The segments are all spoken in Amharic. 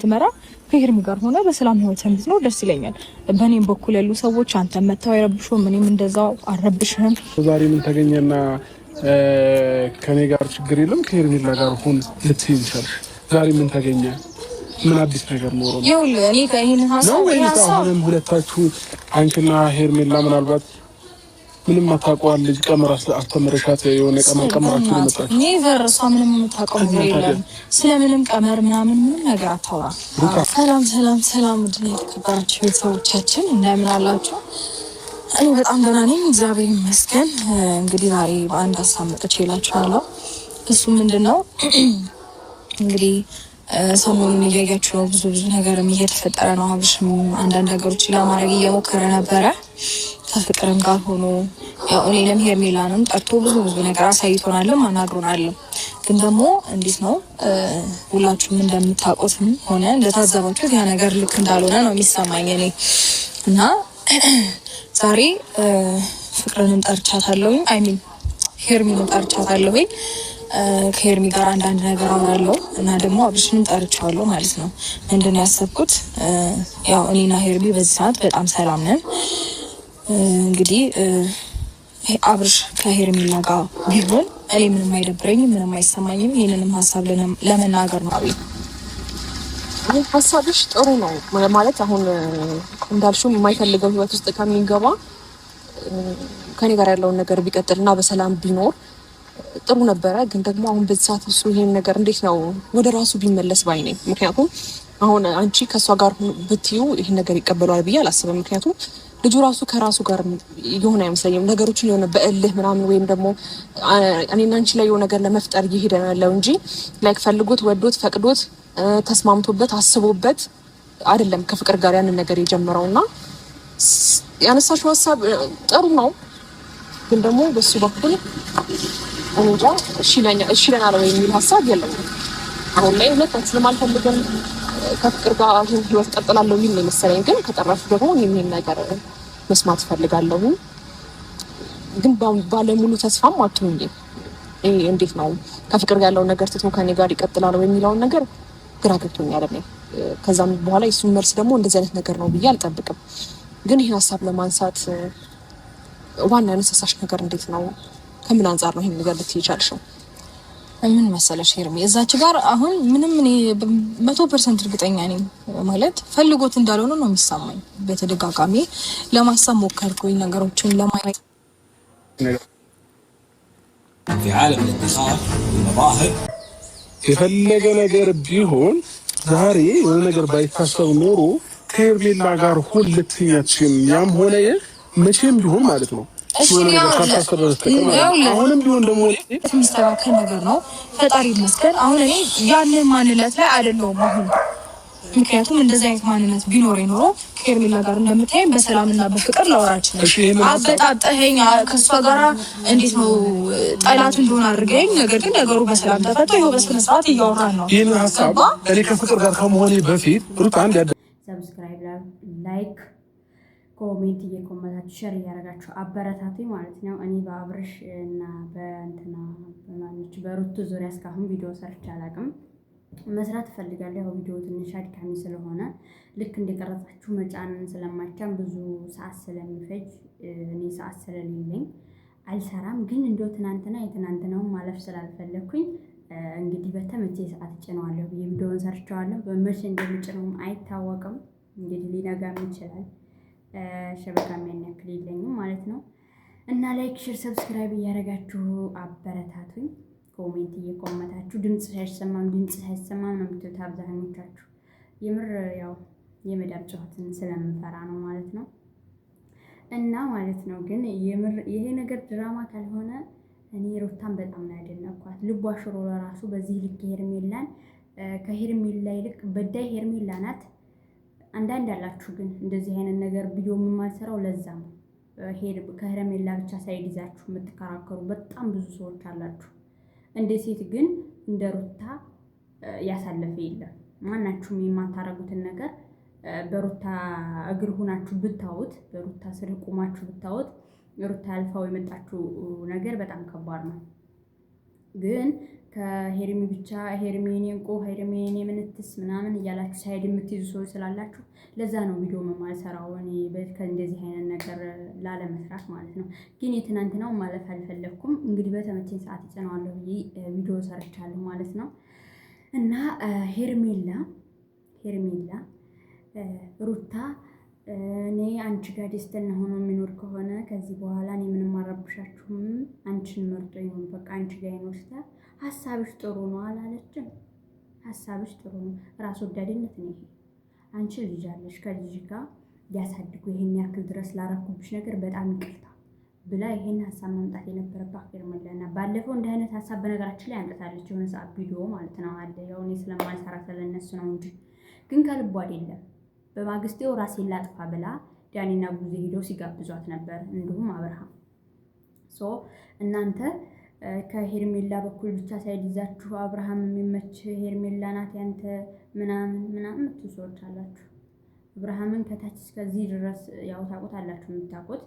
ከምትመራ ከሄርሚ ጋር ሆነ በሰላም ህይወትን ብትኖር ደስ ይለኛል። በእኔም በኩል ያሉ ሰዎች አንተ መተው አይረብሹም፣ እኔም እንደዛው አልረብሽህም። ዛሬ ምን ተገኘና ከኔ ጋር ችግር የለም ከሄርሜላ ጋር ሁን ልትይዝ ይችላል? ዛሬ ምን ተገኘ? ምን አዲስ ነገር ኖሮ ነው? ይኸውልህ እኔ ከይሄን ሀሳብ አሁንም ሁለታችሁ አንቺና ሄርሜላ ምናልባት ምንም አታውቀዋል ልጅ ቀመር አስተምረሻት የሆነ ቀመር ቀመራችሁ ነው መጣች። ኔቨር እሷ ምንም የምታውቀው ነገር የለም። ስለምንም ቀመር ምናምን ምንም ነገር አታውራ። ሰላም ሰላም ሰላም፣ ውድና የተከበራችሁ ቤተሰቦቻችን እንደምን አላችሁ? እኔ በጣም ደህና ነኝ፣ እግዚአብሔር ይመስገን። እንግዲህ ዛሬ በአንድ ሀሳብ መጥቼላችኋለሁ። እሱ ምንድነው እንግዲህ ሰሞኑን እያያችሁ ነው፣ ብዙ ነገርም እየተፈጠረ ነው። አብርሽም አንዳንድ ነገሮችን ለማድረግ እየሞከረ ነበረ ከፍቅርም ጋር ሆኖ ያው እኔንም ሄርሜላንም ጠርቶ ብዙ ነገር አሳይቶናልም አናግሮናልም። ግን ደግሞ እንዴት ነው ሁላችሁም እንደምታውቁትም ሆነ እንደታዘባችሁት ያ ነገር ልክ እንዳልሆነ ነው የሚሰማኝ እኔ እና ዛሬ ፍቅርንም ጠርቻታለሁ፣ አይሚን ሄርሜላንም ጠርቻታለሁ። ከሄርሚ ጋር አንዳንድ ነገር አወራለሁ እና ደግሞ አብርሽንም ጠርቻለሁ ማለት ነው። ምንድነው ያሰብኩት ያው እኔና ሄርሚ በዚህ ሰዓት በጣም ሰላም ነን። እንግዲህ አብርሽ ከሄርሜላ ጋር ቢሆን እኔ ምንም አይደብረኝም፣ ምንም አይሰማኝም። ይሄንንም ሀሳብ ለመናገር ነው። ሀሳብሽ ጥሩ ነው ማለት አሁን እንዳልሽው የማይፈልገው ህይወት ውስጥ ከሚገባ ከኔ ጋር ያለውን ነገር ቢቀጥልና በሰላም ቢኖር ጥሩ ነበረ። ግን ደግሞ አሁን በዚህ ሰዓት እሱ ይሄን ነገር እንዴት ነው ወደ ራሱ ቢመለስ ባይ ነኝ። ምክንያቱም አሁን አንቺ ከሷ ጋር ብትዩ ይሄን ነገር ይቀበለዋል ብዬ አላስብም። ምክንያቱም ልጁ ራሱ ከራሱ ጋር የሆነ አይመስለኝም። ነገሮችን የሆነ በእልህ ምናምን ወይም ደግሞ እኔና አንቺ ላይ የሆነ ነገር ለመፍጠር እየሄደ ነው ያለው እንጂ ላይክ ፈልጎት ወዶት ፈቅዶት ተስማምቶበት አስቦበት አይደለም ከፍቅር ጋር ያንን ነገር የጀመረውና ያነሳሽው ሀሳብ ጥሩ ነው። ግን ደግሞ በሱ በኩል እንጃ እሺ ለና ነው የሚል ሀሳብ የለም። አሁን ላይ ሁለታችንም አልፈልግም ከፍቅር ጋር ህይወት ቀጥላለሁ የሚል ነው መሰለኝ። ግን ከጠራሽ ደግሞ የሚል ነገር መስማት ፈልጋለሁ። ግን ባለሙሉ ተስፋም አትሁኝ። እንዴት ነው ከፍቅር ጋር ያለው ነገር ትቶ ከኔ ጋር ይቀጥላል ወይ የሚለው ነገር ግራ ገብቶኛል እኔ። ከዛም በኋላ የሱን መልስ ደግሞ እንደዚህ አይነት ነገር ነው ብዬ አልጠብቅም። ግን ይሄን ሀሳብ ለማንሳት ዋና ያነሳሳሽ ነገር እንዴት ነው? ከምን አንፃር ነው ይሄን ነገር ልትይቻልሽው? ምን መሰለሽ ሄርሚ እዛች ጋር አሁን ምንም እኔ 100% እርግጠኛ ነኝ ማለት ፈልጎት እንዳልሆነ ነው የሚሰማኝ። በተደጋጋሚ ለማሰብ ሞከርኩኝ ነገሮችን ለማየት في عالم الاتخاذ والمظاهر የፈለገ ነገር ቢሆን ዛሬ የሆነ ነገር ባይታሰብ ኖሮ ከሄርሜላ ጋር ሁሉ ልትኛችን ያም ሆነ መቼም ቢሆን ማለት ነው። አሁንም ቢሆን ደግሞ የሚስተካከል ነገር ነው። ፈጣሪ ይመስገን። አሁን እኔ ያንን ማንነት ላይ አይደለሁም አሁን። ምክንያቱም እንደዚህ አይነት ማንነት ቢኖር ኖሮ ከሄርሜላ ጋር እንደምታየኝ በሰላምና በፍቅር ላወራች ነው። አበጣጠኸኝ ከሷ ጋር እንዴት ነው ጠላት እንደሆነ አድርገኝ። ነገር ግን ነገሩ በሰላም ተፈቶ ይኸው በስነ ስርዓት እያወራን ነው። ይሄን ሀሳብ እኔ ከፍቅር ጋር ከመሆኔ በፊት ሩት አንድ ሰብስክራይብ፣ ላይክ፣ ኮሜንት እየኮመታችሁ ሼር እያደረጋችሁ አበረታቱ ማለት ነው። እኔ በአብርሽ እና በእንትና በማንች በሩት ዙሪያ እስካሁን ቪዲዮ ሰርቼ አላውቅም። መስራት እፈልጋለሁ። ያው ቪዲዮ ትንሽ አድካሚ ስለሆነ ልክ እንደቀረጻችሁ መጫንን ስለማይቻል ብዙ ሰዓት ስለሚፈጅ እኔ ሰዓት ስለሌለኝ አልሰራም። ግን እንደው ትናንትና የትናንትናውን ማለፍ ስላልፈለኩኝ እንግዲህ በተመቼ ሰዓት ጭነዋለሁ ብዬ ቪዲዮውን ሰርቼዋለሁ። በመቼ እንደምጭነውም አይታወቅም። እንግዲህ ሊነጋም ይችላል። ሸበካም ያን ያክል የለኝም ማለት ነው። እና ላይክ፣ ሼር፣ ሰብስክራይብ እያደረጋችሁ አበረታቱኝ። ኮሜንት እየኮመታችሁ ድምጽ ሳይሰማም ነው የምትሉት አብዛኞቻችሁ። የምር ያው የመዳብ ጨዋታን ስለምፈራ ነው ማለት ነው። እና ማለት ነው ግን የምር ይሄ ነገር ድራማ ካልሆነ እኔ ሩታን በጣም ነው ያደነኳት። ልቧ ሽሮ ለራሱ በዚህ ልክ ሄርሜላን ከሄርሜላ ይልቅ በዳይ ሄርሜላ ናት። አንዳንድ ያላችሁ ግን እንደዚህ አይነት ነገር ቪዲዮ የማልሰራው ለዛ ነው። ከሄርሜላ ብቻ ሳይድ ይዛችሁ የምትከራከሩ በጣም ብዙ ሰዎች አላችሁ። እንደ ሴት ግን እንደ ሩታ ያሳለፈ የለም። ማናችሁም የማታረጉትን ነገር በሩታ እግር ሆናችሁ ብታዩት፣ በሩታ ስር ቆማችሁ ብታዩት፣ ሩታ ያልፋው የመጣችሁ ነገር በጣም ከባድ ነው። ግን ከሄርሚ ብቻ ሄርሜኔ እንቆ ሄርሜኔ ምንትስ ምናምን እያላችሁ ሳይድ የምትይዙ ሰዎች ስላላችሁ ለዛ ነው ቪዲዮ የማልሰራው እኔ ከእንደዚህ አይነት ነገር ላለመስራት ማለት ነው። ግን የትናንትናው ማለፍ አልፈለግኩም። እንግዲህ በተመቸኝ ሰዓት እጭነዋለሁ ብዬ ቪዲዮ ሰርቻለሁ ማለት ነው። እና ሄርሜላ ሩታ እኔ አንቺ ጋር ደስተኛ ሆኖ የሚኖር ከሆነ ከዚህ በኋላ እኔ ምንም አረብሻችሁም፣ አንቺን መርጦ ይሁን በቃ አንቺ ጋር ይኖርታ። ሀሳብሽ ጥሩ ነው አላለችም? ሀሳብሽ ጥሩ ነው። ራስ ወዳድነት ነው ይሄ። አንቺ ልጅ አለሽ፣ ከልጅ ጋር ያሳድጉ። ይሄን ያክል ድረስ ላረኩብሽ ነገር በጣም ይቅርታ ብላ ይሄን ሀሳብ ማምጣት የነበረባት ሄርሜላ። ባለፈው እንዲህ አይነት ሀሳብ በነገራችን ላይ አምጥታለች፣ የሆነ ሰዓት ቪዲዮ ማለት ነው አለ። ያው እኔ ስለማልሰራ ስለነሱ ነው እንጂ ግን ከልቡ አይደለም። በማግስቴው ራሴን ላጥፋ ብላ ዳኒና ጉዜ ሄደው ሲጋብዟት ነበር፣ እንዲሁም አብርሃም። እናንተ ከሄርሜላ በኩል ብቻ ሳይድ ይዛችሁ አብርሃም የሚመች ሄርሜላ ናት ያንተ ምናምን የምትሉ ሰዎች አላችሁ። አብርሃምን ከታች እስከዚህ ድረስ ያው ታውቁታላችሁ፣ የምታውቁት።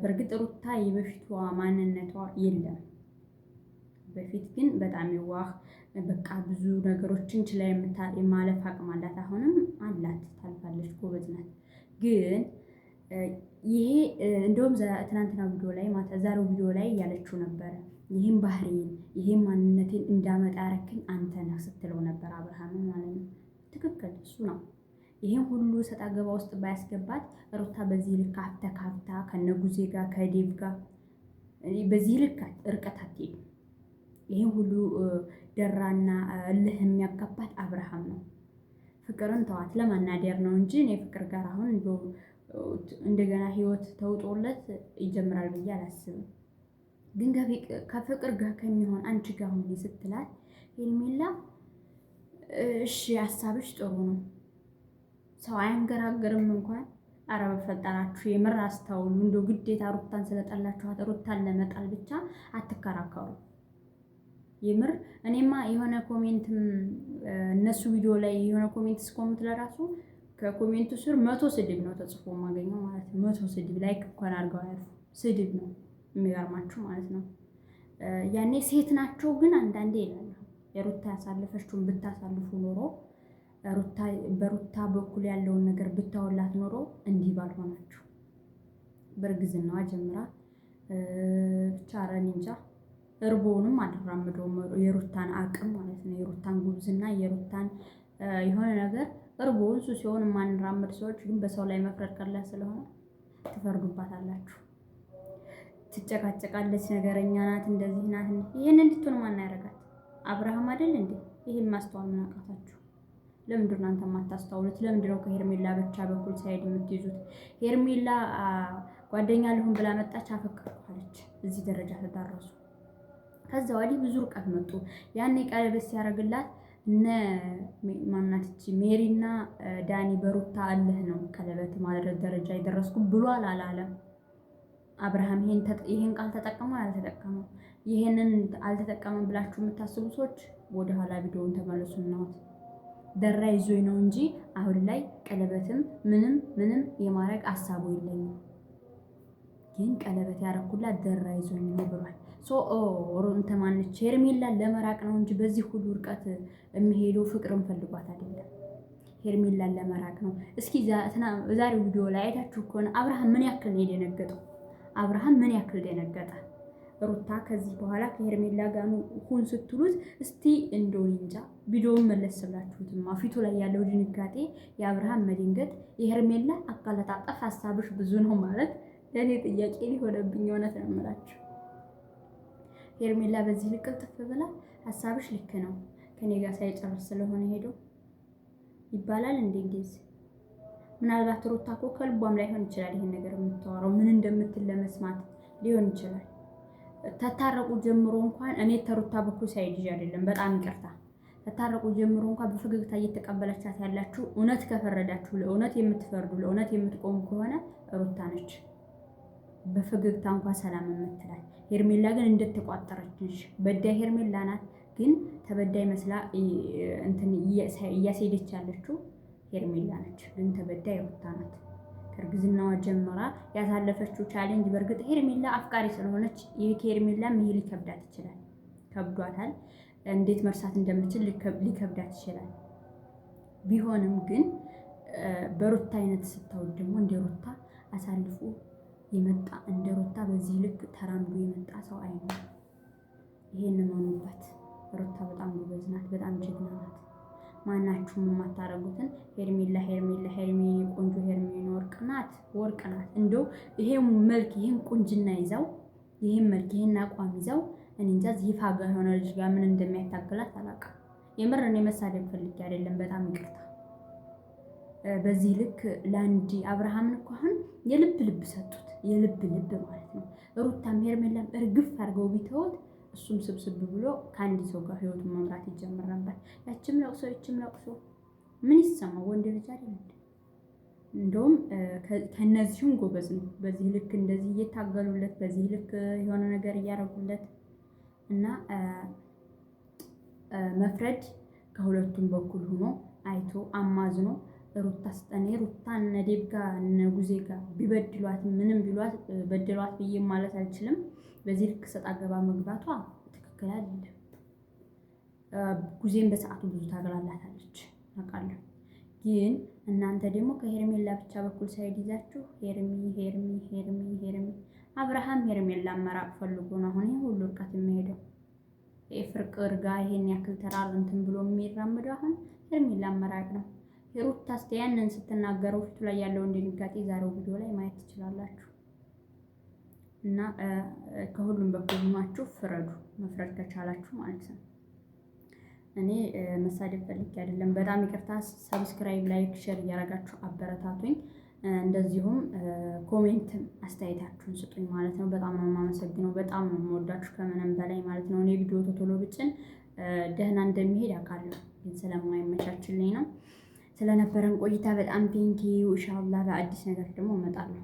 በእርግጥ ሩታ የበፊቷ ማንነቷ የለም። በፊት ግን በጣም የዋህ በቃ ብዙ ነገሮችን ችላ የማለፍ አቅም አላት። አሁንም አላት፣ ታልፋለች፣ ጎበዝ ናት። ግን ይሄ እንደውም ትናንትና ቪዲዮ ላይ ዛሬው ቪዲዮ ላይ እያለችው ነበረ፣ ይህም ባህሪን ይህም ማንነቴን እንዳመጣ ያረክኝ አንተ ነህ ስትለው ነበር፣ አብርሃምን ማለት ነው። ትክክል፣ እሱ ነው። ይህም ሁሉ ሰጣ ገባ ውስጥ ባያስገባት ሩታ በዚህ ልክ አፍተካፍታ ከነጉዜ ጋር ከዴቭ ጋር በዚህ ልክ እርቀት አትሄድም። ይህም ሁሉ ደራና እልህ የሚያጋባት አብርሃም ነው። ፍቅርን ተዋት ለማናደር ነው እንጂ እኔ ፍቅር ጋር አሁን እንደገና ህይወት ተውጦለት ይጀምራል ብዬ አላስብም። ግን ከፍቅር ጋር ከሚሆን አንቺ ጋር ሁኚ ስትላት ሄርሜላ እሺ ሀሳብሽ ጥሩ ነው፣ ሰው አያንገራግርም እንኳን። አረ በፈጠራችሁ የምር አስተውሉ። እንደው ግዴታ ሩታን ስለጠላችኋት ሩታን ለመጣል ብቻ አትከራከሩ። የምር እኔማ የሆነ ኮሜንትም እነሱ ቪዲዮ ላይ የሆነ ኮሜንት ስኮምት ለራሱ ከኮሜንቱ ስር 100 ስድብ ነው ተጽፎ የማገኘው ማለት ነው። 100 ስድብ ላይክ እንኳን አድርገው አያልፉ፣ ስድብ ነው የሚገርማችሁ ማለት ነው። ያኔ ሴት ናቸው ግን አንዳንዴ ይላሉ የሩታ ያሳለፈችውን ብታሳልፉ ኖሮ በሩታ በኩል ያለውን ነገር ብታወላት ኖሮ እንዲህ ባልሆናችሁ። በእርግዝናዋ ጀምራ ብቻ ረን እንጃ እርቦውንም አልራምደውም። የሩታን አቅም ማለት ነው፣ የሩታን ጉብዝና፣ የሩታን የሆነ ነገር እርቦውን እሱ ሲሆን የማንራምድ ሰዎች ግን በሰው ላይ መፍረድ ቀላል ስለሆነ ትፈርዱባታላችሁ። ትጨቃጨቃለች፣ ነገረኛ ናት፣ እንደዚህ ናት። ይሄን እንድትሆን ማን ያደርጋት? አብርሃም አይደል እንዴ? ይሄን ማስተዋል ምን አቃታችሁ? ለምንድን ነው እናንተ የማታስተውሉት? ለምንድን ነው ከሄርሜላ ብቻ በኩል ሳይድ የምትይዙት? ሄርሜላ ጓደኛ ልሁን ብላ መጣች፣ አፈቀርኩ እዚህ ደረጃ ተዳረሱ። ከዛ ወዲህ ብዙ ርቀት መጡ። ያኔ ቀለበት ሲያደርግላት እነ ማናትቺ ሜሪና ዳኒ በሩታ አለህ ነው ቀለበት ማድረግ ደረጃ የደረስኩ ብሏል አላለም? አብርሃም ይሄን ቃል ተጠቀመው አልተጠቀመው? ይሄንን አልተጠቀመም ብላችሁ የምታስቡ ሰዎች ወደኋላ ቪዲዮውን ተመለሱና ደራ ይዞኝ ነው እንጂ አሁን ላይ ቀለበትም ምንም የማድረግ ሀሳቡ የለኝም። ግን ቀለበት ያረኩላት ደራ ይዞኝ ነው ብሏል። ሩንተ ማነች ሄርሜላን ለመራቅ ነው እንጂ በዚህ ሁሉ ርቀት የሚሄደው ፍቅርን ፈልጓት አይደለም። ሄርሜላን ለመራቅ ነው። እስኪ ዛሬው ቪዲዮ ላይ አይታችሁ ከሆነ አብርሃም ምን ያክል ነው የደነገጠው? አብርሃም ምን ያክል ደነገጠ? ሩታ ከዚህ በኋላ ከሄርሜላ ጋር ሁን ስትሉት እስቲ እንደውን እንጃ ቪዲዮውን መለስ ብላችሁትማ ፊቱ ላይ ያለው ድንጋጤ፣ የአብርሃም መደንገጥ፣ የሄርሜላ አቀለጣጠፍ ሀሳብሽ ብዙ ነው ማለት ለእኔ ጥያቄ ሊሆነብኝ እውነት ነው የምላችሁ። ሄርሜላ በዚህ ልክ ጥፍ ብላ ሀሳብሽ ልክ ነው ከኔ ጋር ሳይጨርስ ስለሆነ ሄዶ ይባላል እንዴ? እንደዚህ ምናልባት ሩታ እኮ ከልቧም ላይሆን ይችላል ይሄን ነገር የምታወራው ምን እንደምትል ለመስማት ሊሆን ይችላል። ተታረቁ ጀምሮ እንኳን እኔ ተሩታ በኩል ሳይድ አይደለም፣ በጣም ይቅርታ። ተታረቁ ጀምሮ እንኳን በፈገግታ እየተቀበለቻት ያላችሁ እውነት ከፈረዳችሁ ለእውነት የምትፈርዱ ለእውነት የምትቆሙ ከሆነ ሩታ ነች። በፈገግታ እንኳን ሰላም የምትላል። ሄርሜላ ግን እንደተቋጠረች በዳይ ሄርሜላ ናት። ግን ተበዳይ መስላ እንትን እያስሄደች ያለችው ሄርሜላ ነች። ግን ተበዳይ ሩታ ናት። ከእርግዝናዋ ጀምራ ያሳለፈችው ቻሌንጅ። በእርግጥ ሄርሜላ አፍቃሪ ስለሆነች ይሄ ከሄርሜላም ይሄ ሊከብዳት ይችላል። ከብዷታል። እንዴት መርሳት እንደምችል ሊከብዳት ይችላል። ቢሆንም ግን በሩታ አይነት ስታወድ ደግሞ እንደ ሩታ አሳልፎ የመጣ እንደ ሩታ በዚህ ልክ ተራምዶ የመጣ ሰው አይኖርም። ይሄንን መኑበት። ሩታ በጣም ጎበዝ ናት፣ በጣም ጀግና ናት። ማናችሁም የማታረጉትን ሄርሜላ ቆንጆ ሄርሜላ ወርቅ ናት። እንደው ይሄን መልክ ይሄን ቁንጅና ይዘው ይሄን መልክ ይሄን አቋም ይዘው እኔ እንጃ ይፋ ጋር የሆነ ልጅ ጋር ምን እንደሚያታግላት አላውቅም። የምር እኔ መሳደብ ፈልጌ አይደለም፣ በጣም ይቅርታ። በዚህ ልክ ለአንዲ አብርሃምን እኮ አሁን የልብ ልብ ሰጡት፣ የልብ ልብ ማለት ነው። ሩታም ሄርሜላም እርግፍ አድርገው ቢተውት እሱም ስብስብ ብሎ ከአንድ ሰው ጋር ህይወቱን መምራት ይጀምር ነበር። ያችም ለቅሶ ምን ይሰማው? ወንድ ልጅ አይደል? እንደውም ከነዚህም ጎበዝ ነው። በዚህ ልክ እንደዚህ እየታገሉለት፣ በዚህ ልክ የሆነ ነገር እያረጉለት እና መፍረድ ከሁለቱም በኩል ሆኖ አይቶ አማዝኖ ሩታ ስጠኔ ሩታ ነዴብ ጋር ነጉዜ ጋር ቢበድሏት ምንም ቢሏት በድሏት ብዬ ማለት አልችልም። በዚህ ልክ ሰጣ ገባ መግባቷ ትክክል አይደለም። ጉዜን በሰዓቱ ብዙ ታገላላታለች አውቃለሁ። ግን እናንተ ደግሞ ከሄርሜላ ብቻ በኩል ሳይድ ይዛችሁ ሄርሚ አብርሃም ሄርሜላ መራቅ ፈልጎ ነው አሁን ይሄ ሁሉ እርቀት የሚሄደው። ፍቅር ጋር ይሄን ያክል ተራር እንትን ብሎ የሚራምደው አሁን ሄርሜላ መራቅ ነው። ሩታ ያንን ስትናገረው ፊቱ ላይ ያለውን ድንጋጤ ዛሬው ቪዲዮ ላይ ማየት ትችላላችሁ። እና ከሁሉም በኩል ሆናችሁ ፍረዱ፣ መፍረድ ከቻላችሁ ማለት ነው። እኔ መሳደብ ፈልጌ አይደለም። በጣም ይቅርታ። ሰብስክራይብ፣ ላይክ፣ ሼር እያደረጋችሁ አበረታቱኝ። እንደዚሁም ኮሜንትም አስተያየታችሁን ስጡኝ ማለት ነው። በጣም ነው የማመሰግነው። በጣም ነው የምወዳችሁ ከምንም በላይ ማለት ነው። እኔ ቪዲዮ ቶሎ ብጭን ደህና እንደሚሄድ አውቃለሁ፣ ግን ስለማይመቻችልኝ ነው። ስለነበረን ቆይታ በጣም ቴንኪው። ኢንሻአላህ በአዲስ ነገር ደግሞ እመጣለሁ።